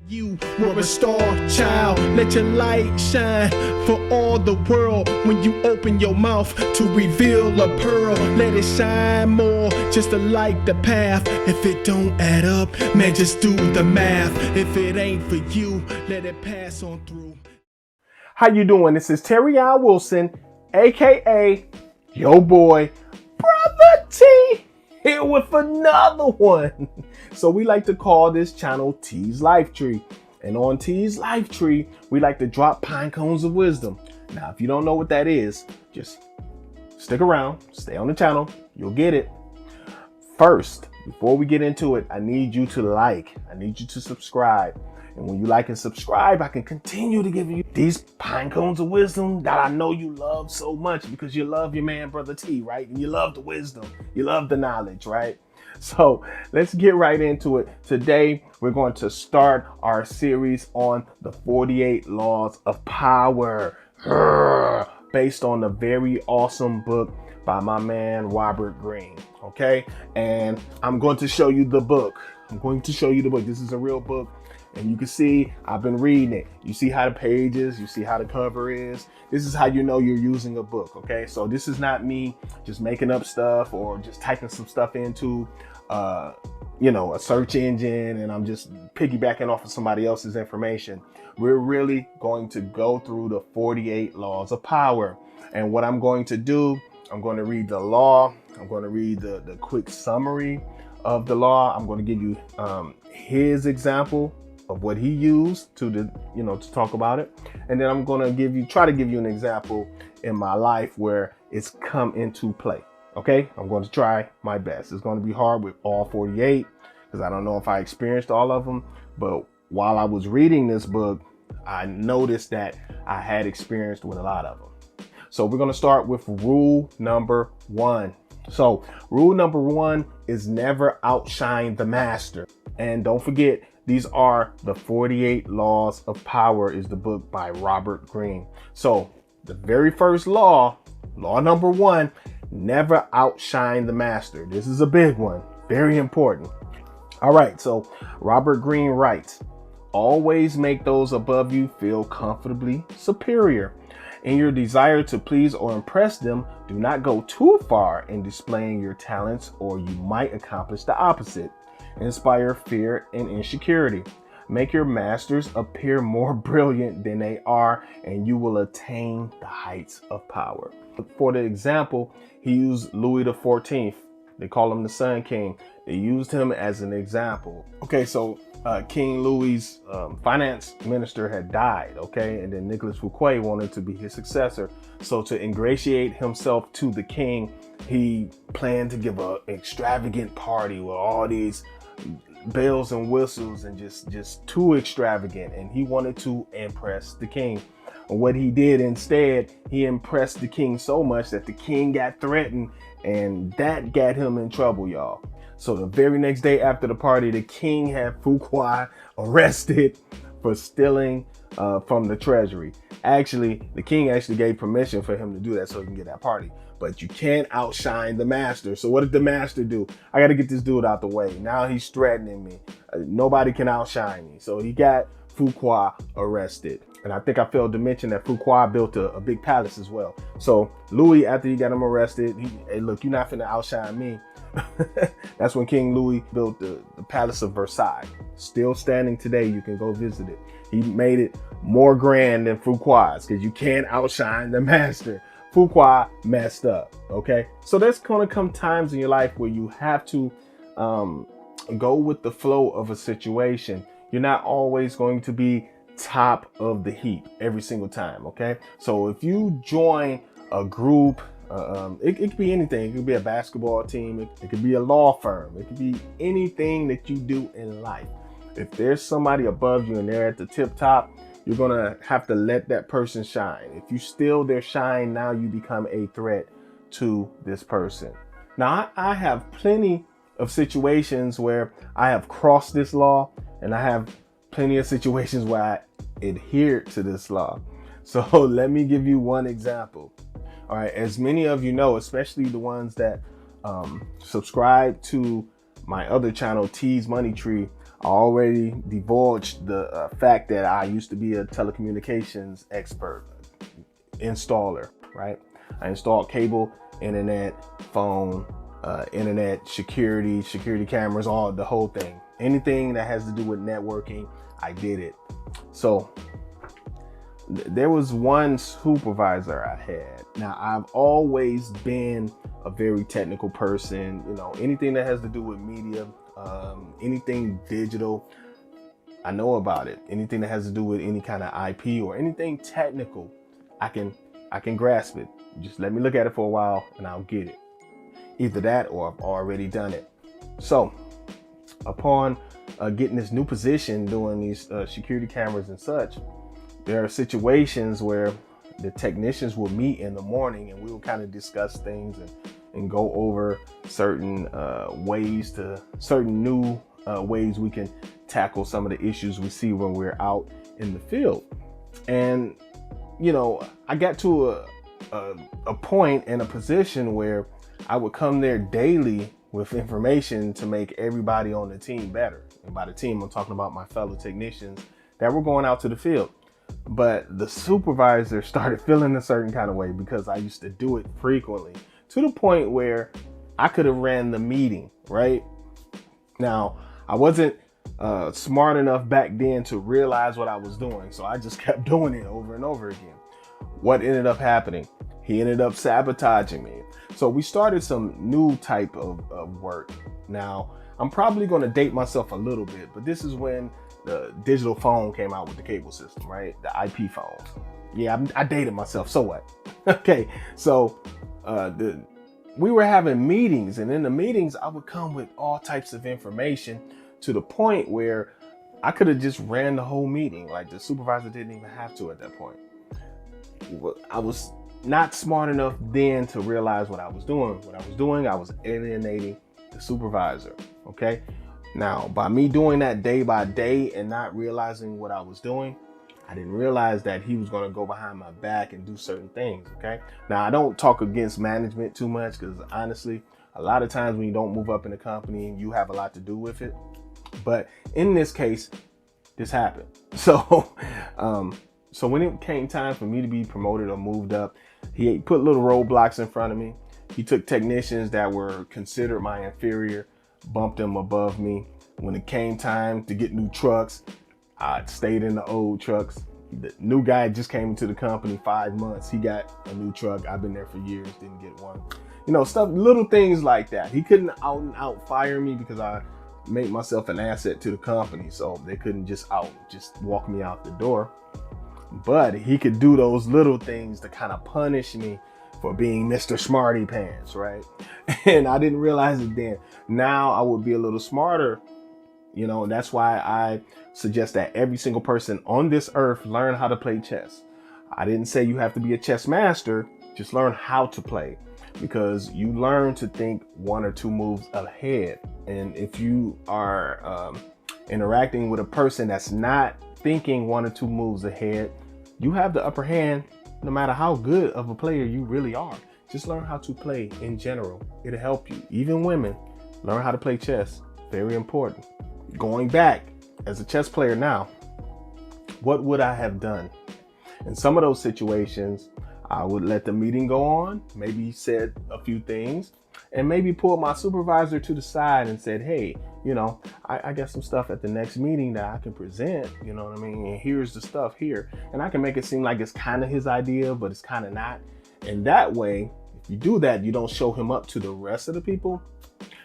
You were a star child, let your light shine for all the world. When you open your mouth to reveal a pearl, let it shine more, just to light the path. If it don't add up, man, just do the math. If it ain't for you, let it pass on through. How you doing? This is Terry Wilson, aka yo boy, Brotha T, here with another one. So we like to call this channel T's Life Tree. And on T's Life Tree, we like to drop pine cones of wisdom. Now, if you don't know what that is, just stick around, stay on the channel, you'll get it. First, before we get into it, I need you to I need you to subscribe. And when you like and subscribe, I can continue to give you these pine cones of wisdom that I know you love so much, because you love your man, Brotha T, right? And you love the wisdom, you love the knowledge, right? So let's get right into it. Today, we're going to start our series on the 48 laws of power, based on the very awesome book by my man, Robert Greene. Okay. And I'm going to show you the book. This is a real book. And you can see I've been reading it. You see how the pages, you see how the cover is. This is how you know you're using a book, okay? So this is not me just making up stuff or just typing some stuff into, a search engine, and I'm just piggybacking off of somebody else's information. We're really going to go through the 48 laws of power. And what I'm going to do, I'm going to read the law. I'm going to read the quick summary of the law. I'm going to give you his example of what he used to talk about it, and then I'm gonna try to give you an example in my life where it's come into play. Okay, I'm going to try my best. It's going to be hard with all 48 because I don't know if I experienced all of them, but while I was reading this book, I noticed that I had experienced with a lot of them. So we're going to start with rule number 1. So rule number 1 is never outshine the master. And don't forget, these are the 48 Laws of Power, is the book by Robert Greene. So the very first law number 1, never outshine the master. This is a big one, very important. All right, so Robert Greene writes, always make those above you feel comfortably superior. In your desire to please or impress them, do not go too far in displaying your talents, or you might accomplish the opposite. Inspire fear and insecurity. Make your masters appear more brilliant than they are, and you will attain the heights of power. For the example, he used Louis XIV. They call him the Sun King. They used him as an example. Okay, so King Louis's finance minister had died, okay? And then Nicolas Fouquet wanted to be his successor. So to ingratiate himself to the king, he planned to give an extravagant party with all these bells and whistles, and just too extravagant. And he wanted to impress the king. And what he did instead, he impressed the king so much that the king got threatened, and that got him in trouble, y'all. So the very next day after the party, the king had Fouquet arrested for stealing from the treasury. Actually, the king actually gave permission for him to do that so he can get that party. But you can't outshine the master. So what did the master do? I got to get this dude out the way. Now he's threatening me. Nobody can outshine me. So he got Fouquet arrested. And I think I failed to mention that Fouquet built a big palace as well. So Louis, after he got him arrested, hey, look, you're not finna outshine me. That's when King Louis built the Palace of Versailles. Still standing today. You can go visit it. He made it more grand than Fouquet's, because you can't outshine the master. Fouquet messed up. Okay, so there's gonna come times in your life where you have to go with the flow of a situation. You're not always going to be top of the heap every single time. Okay, so if you join a group, it could be anything. It could be a basketball team. It could be a law firm. It could be anything that you do in life. If there's somebody above you and they're at the tip top, you're gonna have to let that person shine. If you steal their shine, now you become a threat to this person. Now, I have plenty of situations where I have crossed this law, and I have plenty of situations where I adhere to this law. So let me give you one example. All right, as many of you know, especially the ones that subscribe to my other channel, T's Money Tree, I already divulged the fact that I used to be a telecommunications expert, installer, right? I installed cable, internet, phone, internet, security cameras, all the whole thing. Anything that has to do with networking, I did it. So there was one supervisor I had. Now, I've always been a very technical person. You know, anything that has to do with media, anything digital, I know about it. Anything that has to do with any kind of IP or anything technical, I can grasp it. Just let me look at it for a while and I'll get it. Either that or I've already done it. So upon getting this new position doing these security cameras and such, there are situations where the technicians will meet in the morning and we will kind of discuss things and go over certain new ways we can tackle some of the issues we see when we're out in the field. And, you know, I got to a point in a position where I would come there daily with information to make everybody on the team better. And by the team, I'm talking about my fellow technicians that were going out to the field. But the supervisor started feeling a certain kind of way because I used to do it frequently, to the point where I could have ran the meeting, right? Now, I wasn't smart enough back then to realize what I was doing. So I just kept doing it over and over again. What ended up happening? He ended up sabotaging me. So we started some new type of work. Now, I'm probably going to date myself a little bit, but this is when the digital phone came out with the cable system, right? The IP phones. Yeah, I dated myself. So what? Okay, so we were having meetings, and in the meetings, I would come with all types of information to the point where I could have just ran the whole meeting. Like the supervisor didn't even have to at that point. I was not smart enough then to realize what I was doing. What I was doing, I was alienating the supervisor, okay? Now, by me doing that day by day and not realizing what I was doing, I didn't realize that he was going to go behind my back and do certain things, okay? Now, I don't talk against management too much because honestly, a lot of times when you don't move up in the company, you have a lot to do with it. But in this case, this happened. So, so when it came time for me to be promoted or moved up, he put little roadblocks in front of me. He took technicians that were considered my inferior, bumped them above me. When it came time to get new trucks, I stayed in the old trucks. The new guy just came into the company 5 months. He got a new truck. I've been there for years, didn't get one. You know, stuff, little things like that. He couldn't out and out fire me because I made myself an asset to the company. So they couldn't just walk me out the door. But he could do those little things to kind of punish me for being Mr. Smarty Pants, right? And I didn't realize it then. Now I would be a little smarter, you know, and that's why I suggest that every single person on this earth learn how to play chess. I didn't say you have to be a chess master, just learn how to play, because you learn to think 1 or 2 moves ahead. And if you are interacting with a person that's not thinking 1 or 2 moves ahead, you have the upper hand no matter how good of a player you really are. Just learn how to play in general. It'll help you. Even women, learn how to play chess. Very important. Going back as a chess player now, what would I have done? In some of those situations, I would let the meeting go on, maybe said a few things, and maybe pulled my supervisor to the side and said, hey, you know, I got some stuff at the next meeting that I can present, you know what I mean? And here's the stuff here. And I can make it seem like it's kind of his idea, but it's kind of not. And that way, if you do that, you don't show him up to the rest of the people.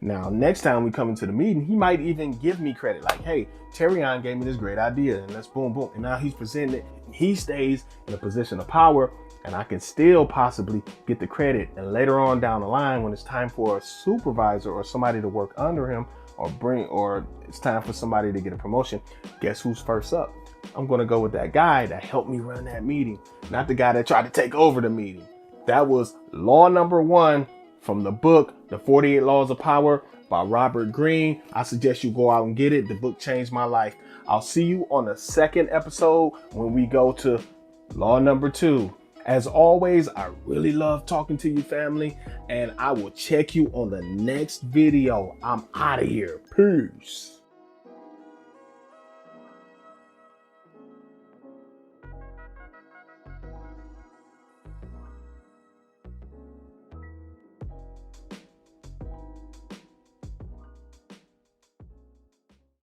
Now, next time we come into the meeting, he might even give me credit. Like, hey, Terrion gave me this great idea, and let's boom, boom. And now he's presenting it. He stays in a position of power, and I can still possibly get the credit. And later on down the line, when it's time for a supervisor or somebody to work under him, or it's time for somebody to get a promotion, guess who's first up? I'm going to go with that guy that helped me run that meeting, not the guy that tried to take over the meeting. That was law number 1 from the book, The 48 Laws of Power by Robert Greene. I suggest you go out and get it. The book changed my life. I'll see you on the second episode when we go to law number 2. As always, I really love talking to you, family, and I will check you on the next video. I'm out of here. Peace.